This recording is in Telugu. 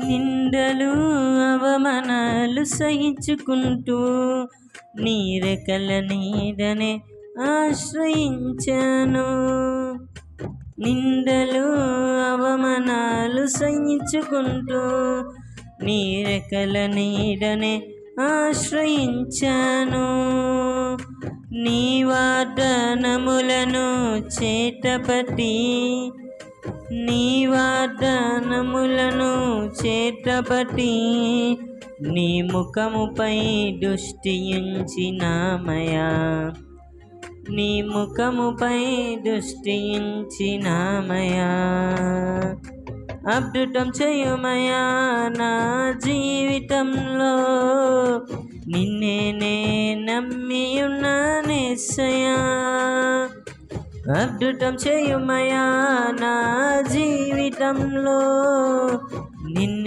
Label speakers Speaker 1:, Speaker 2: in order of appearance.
Speaker 1: నిందలు అవమానాలు సహించుకుంటూ నీ రెక్కల నీడనే ఆశ్రయించాను. నిందలు అవమానాలు సహించుకుంటూ నీ రెక్కల నీడనే ఆశ్రయించాను. నీ వాగ్దానములను చేతపట్టి నీ వాగ్దానములను చేతపట్టి నీ ముఖముపై దృష్టించినామయా, నీ ముఖముపై దృష్టించినామయా. అద్భుతం చేయుమయా నా జీవితంలో, నిన్నే నే నమ్మియున్నానేసయ్యా. అద్భుతం చేయుమయా నా జీవితంలో, నిన్నే